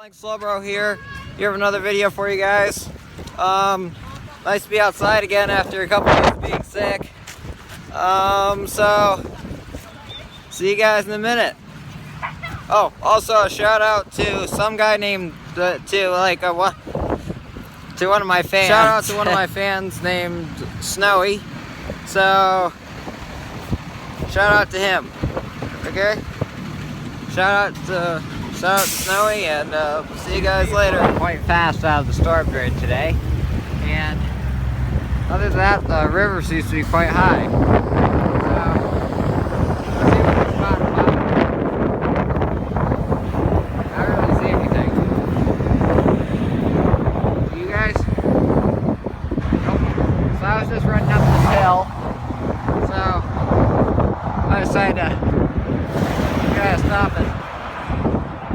Slowbro here with another video for you guys. Nice to be outside again after a couple of days being sick. So see you guys in a minute. Oh, also a shout out to some guy named to one of my fans. Shout out to one of my fans named Snowy. So shout out to him. Okay. Shout out to Snowy, and see you guys later. Quite fast out of the storm drain today, and other than that, the river seems to be quite high. Let's see what it's about. I don't really see anything. You guys? Nope. So I was just running up this hill, so I decided to stop and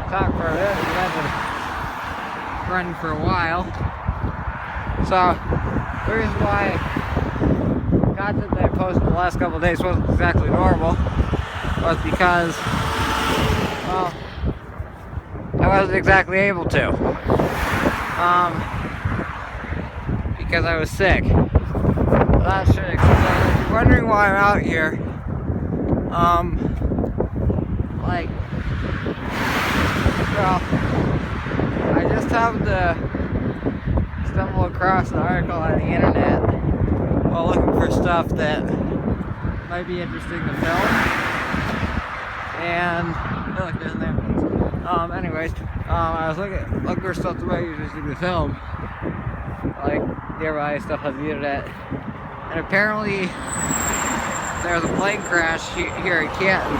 talk for a bit. We've been running for a while. So the reason why content that I posted the last couple of days wasn't exactly normal was because, well, I wasn't exactly able to. Because I was sick. That should explain. If you're wondering why I'm out here, well, I just happened to stumble across an article on the internet while looking for stuff that might be interesting to film. And look, there's an ambulance. Anyways, I was looking for stuff that might be interesting to film, like nearby stuff on the internet. And apparently, there was a plane crash here in Canton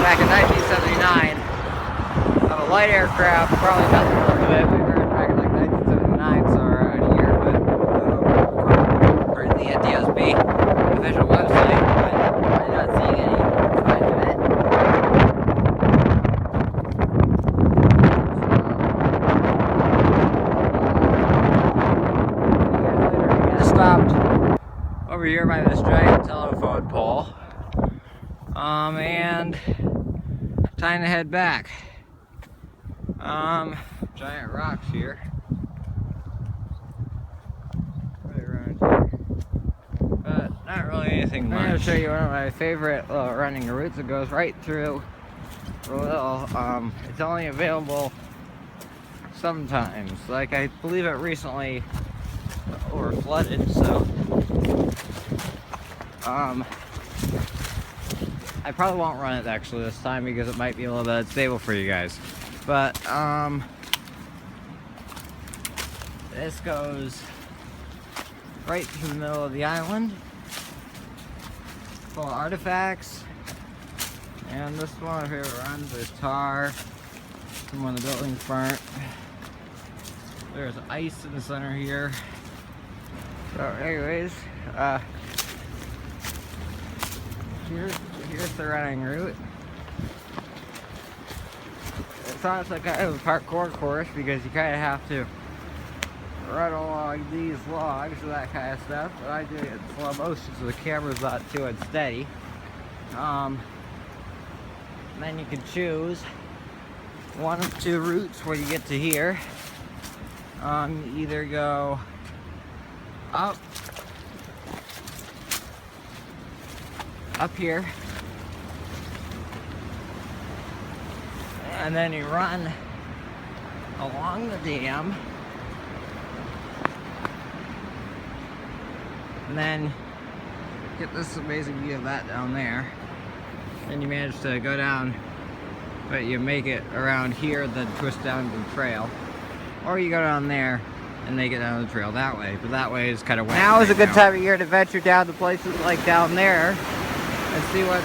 back in 1979. Of a light aircraft, probably nothing more than it. We heard back in like 1979, so around a year, but according to the NTSB official website, I'm not seeing any signs of it. Just stopped over here by this giant telephone pole, and time to head back. Giant rocks here. Right around here. But not really anything much. I'm going to show you one of my favorite running routes that goes right through the little, it's only available sometimes. Like, I believe it recently over flooded, so I probably won't run it actually this time because it might be a little bit unstable for you guys. But this goes right through the middle of the island, full of artifacts. And this is one of my favorite runs. There's tar from when the buildings burnt. There's ice in the center here. So anyways, here's the running route. It's honestly kind of a parkour course because you kind of have to run along these logs and that kind of stuff. But I do it in slow motion so the camera's not too unsteady. And then you can choose one of two routes when you get to here. You either go up here, and then you run along the dam, and then get this amazing view of that down there. Then you manage to go down, but you make it around here, then twist down to the trail, or you go down there and make it down the trail that way. But that way is kind of wet. Now is a good time of year to venture down to places like down there and see what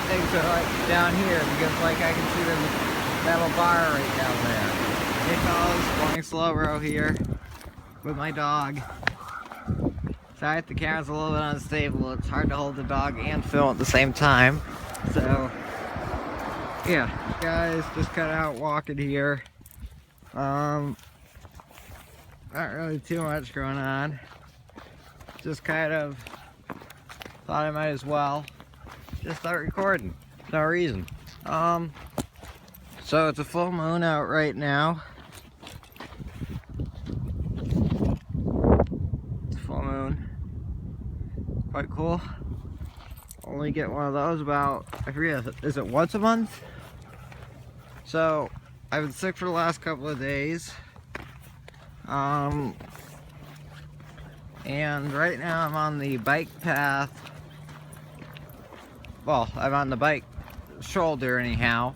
things are like down here, because like I can see the metal bar right down there. Hey fellas, Flying Slowbro here with my dog. Sorry if the camera's a little bit unstable. It's hard to hold the dog and film at the same time. So yeah, guys, just kind of out walking here. Not really too much going on. Just kind of thought I might as well just start recording. No reason. So it's a full moon out right now. It's a full moon. Quite cool. Only get one of those about, I forget, is it once a month? So I've been sick for the last couple of days. And right now I'm on the bike path. Well, I'm on the bike shoulder anyhow,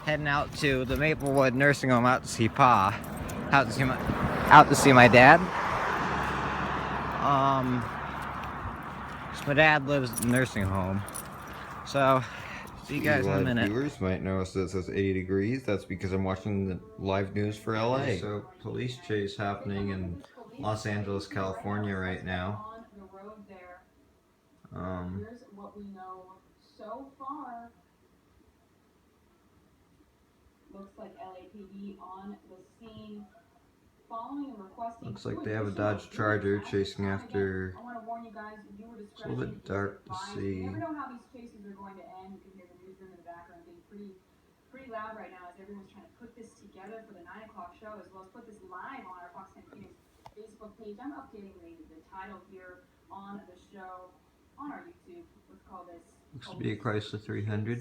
heading out to the Maplewood nursing home out to see Pa, out to see my dad. My dad lives in the nursing home, so see you guys in a minute. Viewers might notice that it says 80 degrees. That's because I'm watching the live news for LA. So police chase happening in Los Angeles, California right now. Here's what we know so far. Looks like LAPD on the scene. Following and requesting. Looks like they have a Dodge Charger chasing after. I want to warn you guys, viewer discretion. It's a little bit dark to see. You never know how these chases are going to end. You can hear the newsroom in the background being pretty loud right now as everyone's trying to put this together for the 9 o'clock show, as well as put this live on our Fox 10 Phoenix Facebook page. I'm updating the title here on the show on our YouTube. Let's call this. Looks to be a Chrysler 300.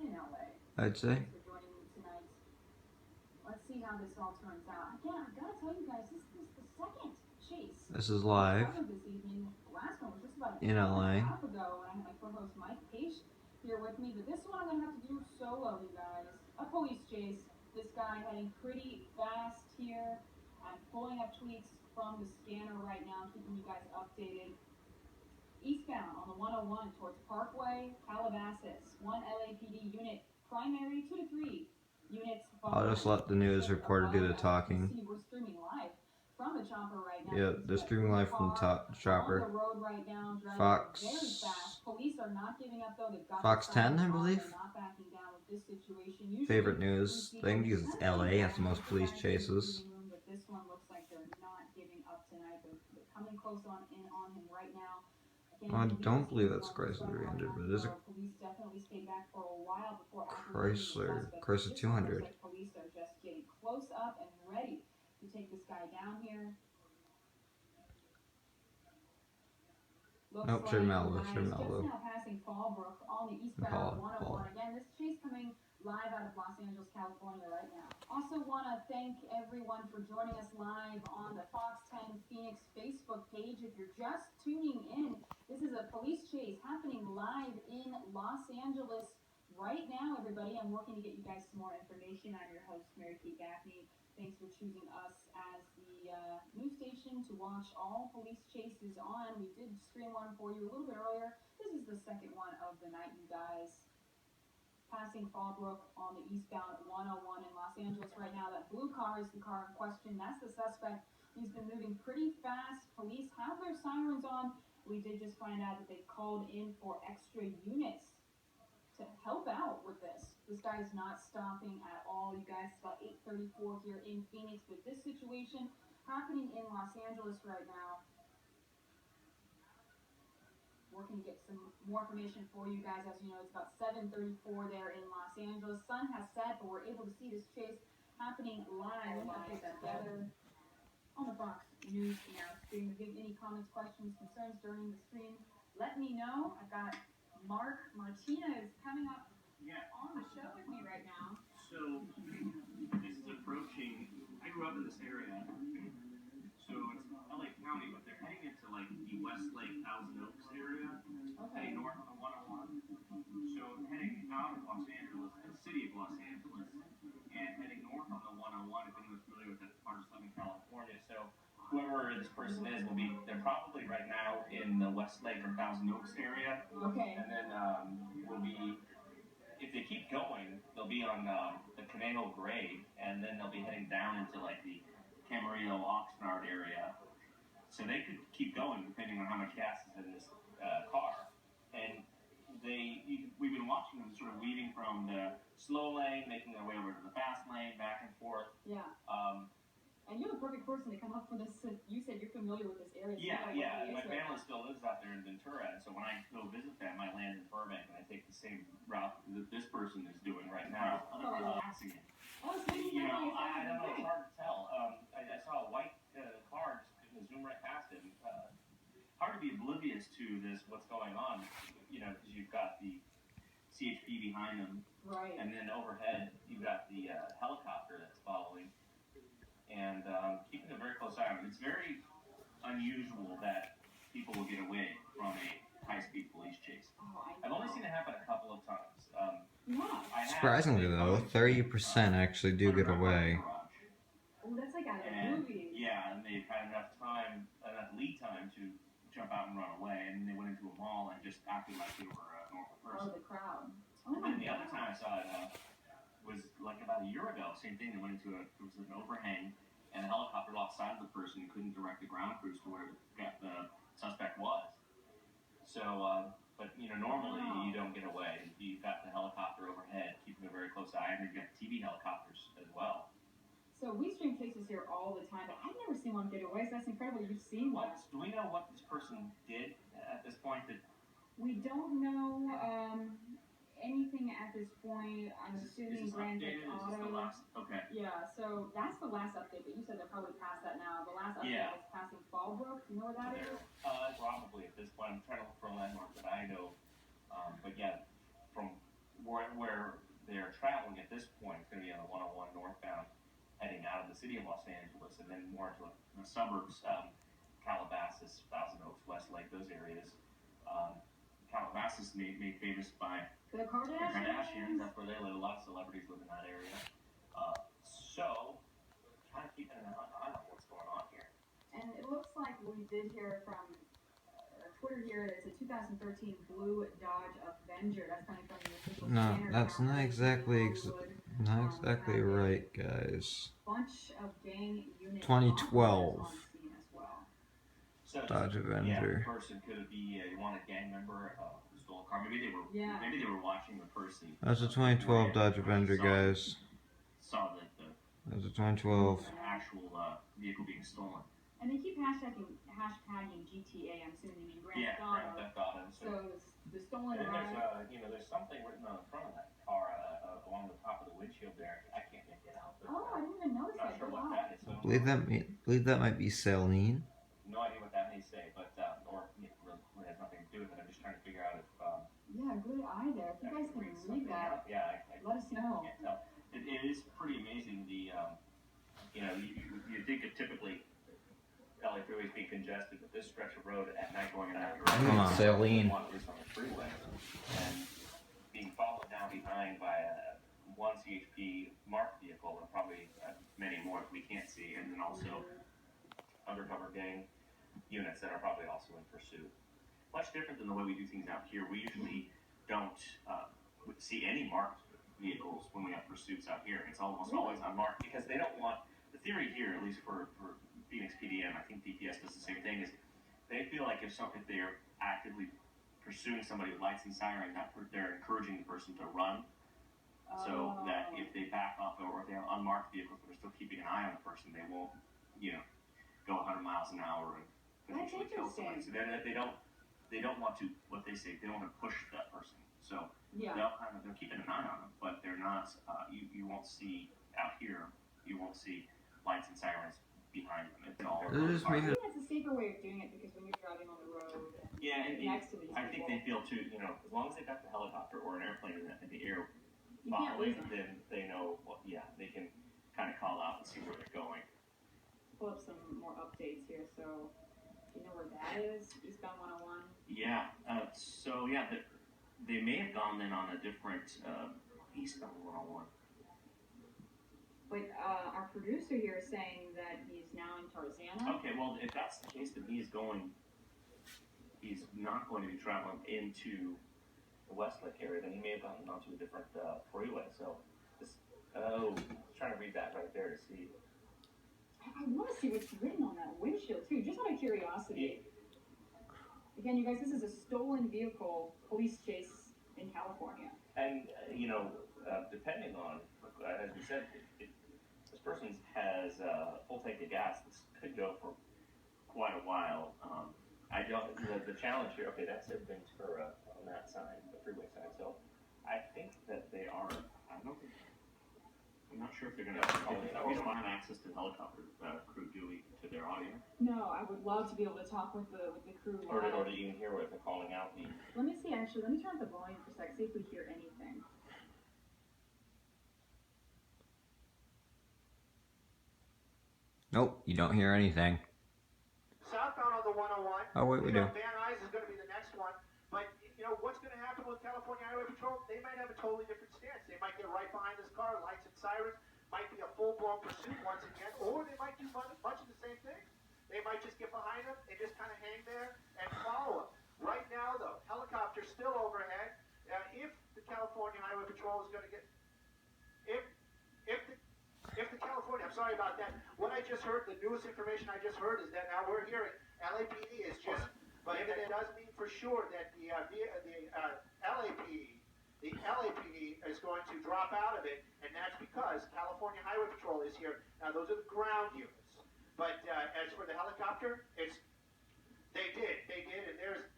In LA. I'd say. Thanks for joining me tonight. Let's see how this all turns out. Again, I've got to tell you guys, this is the second chase. This is live. This evening. The last one was just about in LA. a half ago when I had my co-host Mike Page here with me. But this one I'm going to have to do solo, you guys. A police chase. This guy heading pretty fast here. I'm pulling up tweets from the scanner right now, keeping you guys updated. Eastbound on the 101 towards Parkway, Calabasas. 1 LAPD unit, primary 2 to 3 units. I'll just let the news reporter do the talking. We're streaming live from the chopper right now. Yeah, they're streaming live from the chopper. On the road right now, Fox. very fast. Police are not giving up though. They've got Fox 10, I believe. not backing down with this situation. Usually, favorite news thing because it's LA has the most police chases. But this one looks like they're not giving up tonight. They're coming close on him right now. I don't believe that's Chrysler 300, but it is a Chrysler 200. Police are just getting close up and ready to take this guy down here. Nope, Malvo. Just now passing Fallbrook on the eastbound 101. Again, this chase coming live out of Los Angeles, California right now. Also want to thank everyone for joining us live on the Fox 10 Phoenix Facebook page. If you're just tuning in, this is a police chase happening live in Los Angeles right now, everybody. I'm working to get you guys some more information. I'm your host, Mary Kate Gaffney. Thanks for choosing us as the news station to watch all police chases on. We did stream one for you a little bit earlier. This is the second one of the night, you guys. Passing Fallbrook on the eastbound 101 in Los Angeles right now. That blue car is the car in question. That's the suspect. He's been moving pretty fast. Police have their sirens on. We did just find out that they called in for extra units to help out with this. This guy is not stopping at all, you guys. It's about 8:34 here in Phoenix, but this situation happening in Los Angeles right now. Working to get some more information for you guys. As you know, it's about 7:34 there in Los Angeles. Sun has set, but we're able to see this chase happening live. We'll put that together on the Fox News now stream. If you have any comments, questions, concerns during the stream, let me know. I've got Mark Martinez coming up on the show with me right now. So this is approaching. I grew up in this area, so it's LA County, but they're heading into like the Westlake, Thousand Oaks area, heading north on the 101. So heading out of Los Angeles, the city of Los Angeles, and heading north on the 101. If anyone's familiar with that part of Southern California, so whoever this person is will be. They're probably right now in the Westlake or Thousand Oaks area. Okay. And then will be. If they keep going, they'll be on the Conejo grade, and then they'll be heading down into like the Camarillo, Oxnard area. So they could keep going depending on how much gas is in this car. And we've been watching them sort of weaving from the slow lane, making their way over to the fast lane, back and forth. Yeah. And you're the perfect person to come up for this. You said you're familiar with this area. Yeah. My family still lives out there in Ventura, and so when I go visit them, I land in Burbank, and I take the same route that this person is doing right now. Oh, passing it. You know, I don't know. It's hard to tell. I saw a white car just zoom right past it. Hard to be oblivious to this, what's going on. You know, because you've got the CHP behind them, Right. and then overhead you've got the helicopter that's following, and keeping a very close eye on it. It's very unusual that people will get away from a high-speed police chase. I've only seen it happen a couple of times. Surprisingly though, 30% actually do get away. Oh, that's like out of the movies. Yeah, and they've had enough lead time to jump out and run away, and they went into a mall and just acted like they were a normal person. Oh, the crowd. And then the other time I saw it was like about a year ago. Same thing. They went into there was an overhang, and a helicopter lost sight of the person and couldn't direct the ground crews to where the suspect was. So, but you know, normally you don't get away. You've got the helicopter overhead, keeping a very close eye, and you've got TV helicopters as well. So we stream cases here all the time, but I've never seen one get away, so that's incredible. You've seen one. Do we know what this person did at this point? We don't know anything at this point. I'm assuming Grand Theft Auto. Okay. Yeah, so that's the last update, but you said they're probably past that now. The last update is passing Fallbrook. Do you know where that is? Probably at this point. I'm trying to look for a landmark that I know. But yeah, from where they're traveling at this point, it's going to be on the 101 northbound, heading out of the city of Los Angeles, and then more into the suburbs, Calabasas, Thousand Oaks, Westlake, those areas. Calabasas made famous by the Kardashians. That's where they live. A lot of celebrities live in that area. So, kind of keeping an eye on what's going on here. And it looks like we did hear from Twitter here. It's a 2013 blue Dodge Avenger. That's coming from the official. No, that's not exactly right, guys. Bunch of gang units 2012. So Dodge Avenger. Yeah, the person could be a wanted gang member who stole a car. Maybe they were watching the person. That's a 2012 Dodge Avenger, guys. Saw That's a 2012. Actual vehicle being stolen. And they keep hashtagging GTA. I'm assuming they mean Grand Theft Auto. So the stolen and ride. there's something written on the front of that car along the top of the windshield there. I can't make it out. But, I didn't even notice that. Not sure what that is. So Believe that might be Celine. No idea what that may say, but really has nothing to do with it. I'm just trying to figure out if. Yeah, good eye there. If you guys can read that, let us know. I can't tell. It is pretty amazing. The you know, you think of typically LA freeways being congested, but this stretch of road at night going in that direction. Come on, Celine. On the freeway and being followed down behind by one CHP marked vehicle and probably many more that we can't see, and then also undercover gang units that are probably also in pursuit. Much different than the way we do things out here. We usually don't see any marked vehicles when we have pursuits out here. It's almost always unmarked because they don't want, the theory here, at least for Phoenix PDM, I think DPS does the same thing, is they feel like if they're actively pursuing somebody with lights and sirens, they're encouraging the person to run. So that if they back up or if they have unmarked vehicles but are still keeping an eye on the person, they won't, go 100 miles an hour and potentially kill somebody. So they don't want to, what they say, they don't want to push that person. So they're keeping an eye on them, but they're not, you won't see out here, you won't see lights and sirens behind them. It's all I think that's a safer way of doing it because when you're driving on the road next to these I think they feel too, as long as they've got the helicopter or an airplane in the air following, then they know, they can kind of call out and see where they're going. Pull up some more updates here, so you know where that is? Eastbound 101? Yeah, they may have gone then on a different eastbound 101. But our producer here is saying that he's now in Tarzana. Okay, well, if that's the case, then he's not going to be traveling into the Westlake area, then he may have gone onto a different freeway. So, trying to read that right there to see. I want to see what's written on that windshield, too, just out of curiosity. Again, you guys, this is a stolen vehicle police chase in California. And, depending on, as we said, if this person has a full tank of gas, this could go for quite a while. The challenge here, okay, that said Ventura on that side, the freeway side, so I think that they are, I don't think I'm not sure if they're going to call it. We don't have access to the helicopter crew, do we, to their audio? No, I would love to be able to talk with the crew. Or to even hear what they're calling out. Let me see, actually, let me turn up the volume for a sec, see if we hear anything. Nope, you don't hear anything. Southbound on the 101. Oh, wait, we do. Van Nuys is going to be the next one. But, what's going to happen with California Highway Patrol? They might have a totally different stance. They might get right behind this car, lights and sirens. Might be a full-blown pursuit once again. Or they might do much of the same thing. They might just get behind them and just kind of hang there and follow them. Right now, though, helicopter's still overhead. If the California Highway Patrol is going to get... If the California, I'm sorry about that. What I just heard, the newest information I just heard is that now we're hearing LAPD is just, but it does mean for sure that the LAPD is going to drop out of it, and that's because California Highway Patrol is here. Now those are the ground units, but as for the helicopter, they did, and there's.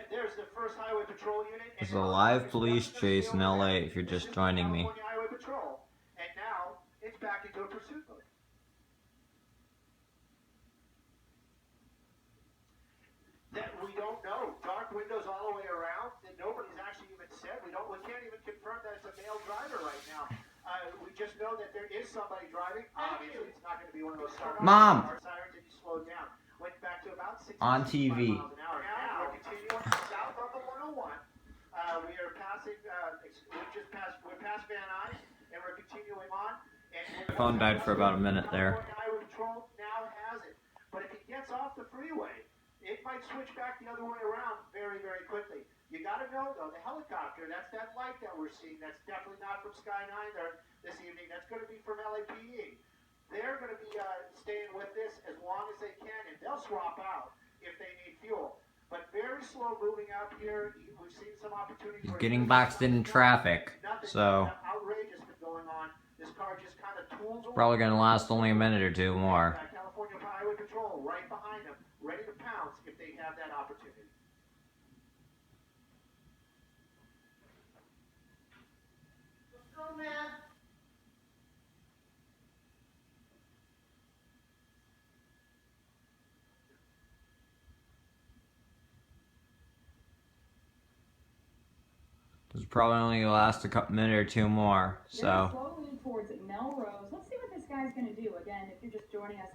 There's the first Highway Patrol unit. There's a live police chase in LA if you're just joining me. California Highway Patrol, and now it's back into a pursuit mode. That we don't know. Dark windows all the way around. That nobody's actually even said. We can't even confirm that it's a male driver right now. We just know that there is somebody driving. Obviously, it's not going to be one of those Mom! sirens and you slow down. Went back to about 60 On TV. miles an hour. Now we're continuing south on the 101. We are passing. We're past Van Nuys, and we're continuing on. And Phone died for about a minute there. Highway Patrol now has it, but if it gets off the freeway, it might switch back the other way around very, very quickly. You got to know though, the helicopter. That's that light that we're seeing. That's definitely not from Sky 9 there this evening. That's going to be from LAPD. They're going to be staying with this as long as they can, and they'll swap out if they need fuel. But very slow moving up here. We've seen some opportunities. Getting boxed in traffic, so outrageous been going on. This car just kind of tools away. probably gonna last only a minute or two more. California Highway Patrol right behind them, ready to pounce if they have that opportunity. Let's go, man. This will probably only last a minute or two more, so. Slowly towards Melrose. Let's see what this guy's going to do. Again, if you're just joining us,